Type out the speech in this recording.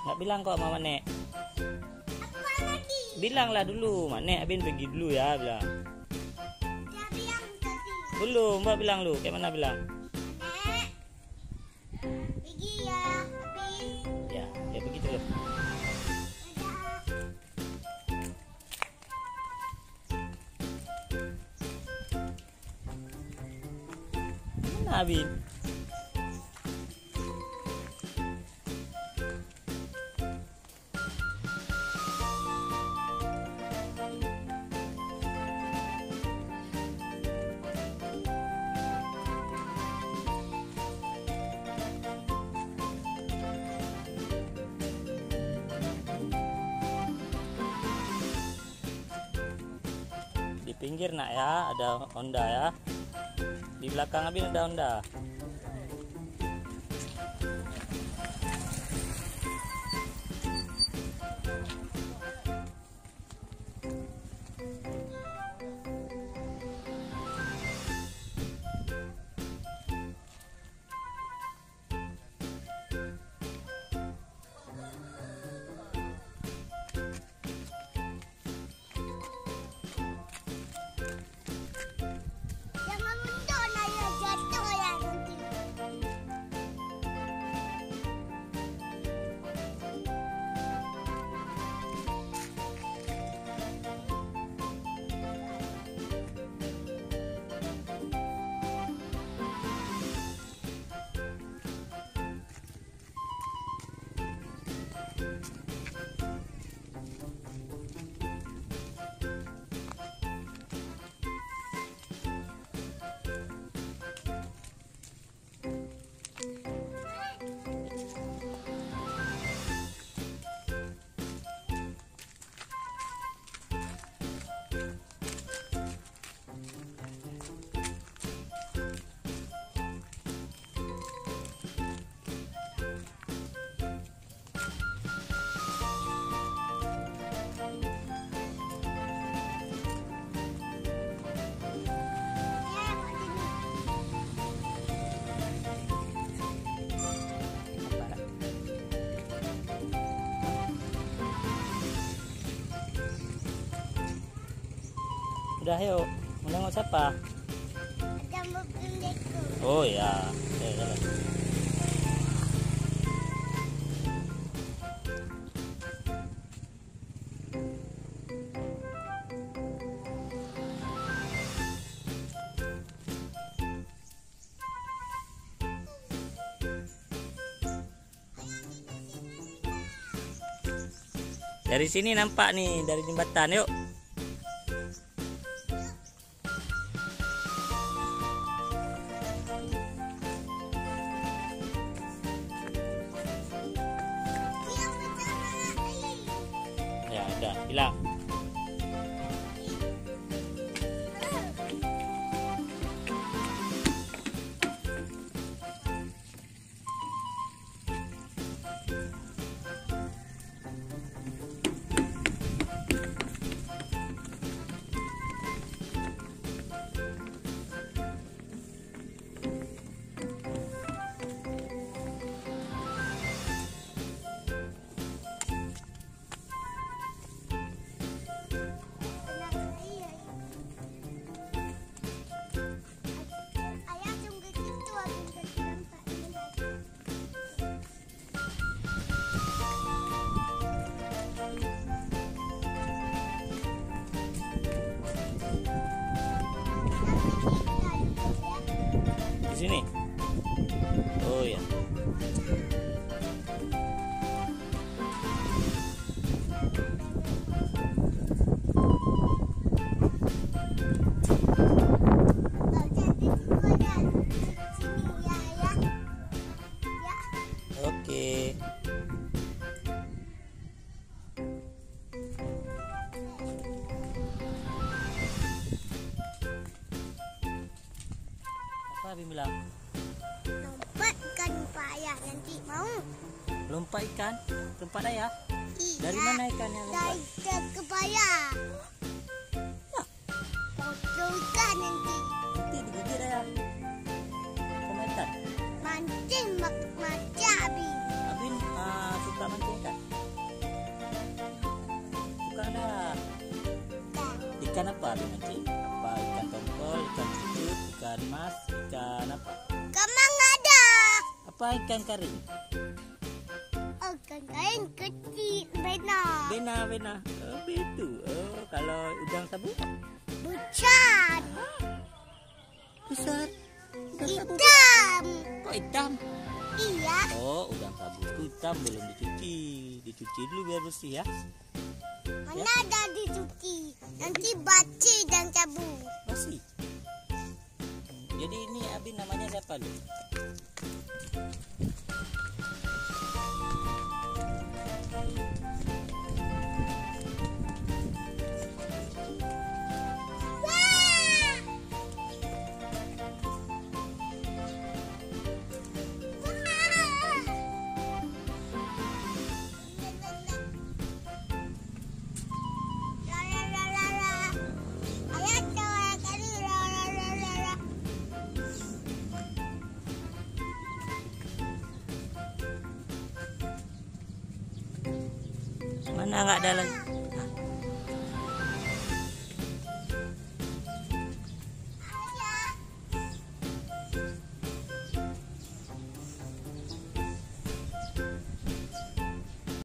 Nggak bilang kok sama Mak Nek. Apa lagi? Bilanglah dulu, Mak Nek Abin pergi dulu ya, bilang. Dia bilang tadi. Belum, Mbak bilang lu. Kayak mana bilang? Nek, pergi ya, Abi. Ya, kayak begitu loh. Mana Abin? Di pinggir nak ya, ada Honda ya. Di belakang Abin ada Honda. Jangan mundur lah ya, jatuh ya nanti. Udah yuk, mau nengok siapa? Ada mobil Lego. Oh ya, jalan. Dari sini nampak nih, dari jembatan. Yuk. Dia bersama lagi. Ya udah, bilang. Ayah tunggu gitu habis dari nampak ini. Di sini. Oh ya. Oke. Apa Abim bilang? Lompat ikan payah nanti mau. Lompat ikan? Tempat ayah? Iya. Dari mana ikannya lompat? Dari kepala. Ya. Potong ikan nanti. Nanti digigit ayah. Sama ikan. Mancing macam Abi. Abin suka mancing ikan. Ikan apa nanti? Apa ikan tongkol, ikan cucut, ikan mas, ikan apa? Kamang ada. Apa ikan kering? Oh, kain kecil. Benar. Bena. Oh, begitu. Oh, kalau udang sabu? Bucan. Besar. Hitam. Kok hitam? Iya. Oh, udang sabu hitam belum dicuci. Dicuci dulu biar bersih ya. Mana ada dicuci. Nanti baci dan cabu. Bersih. Jadi ini Abi namanya siapa lu? Mana nggak ada lagi? Nah,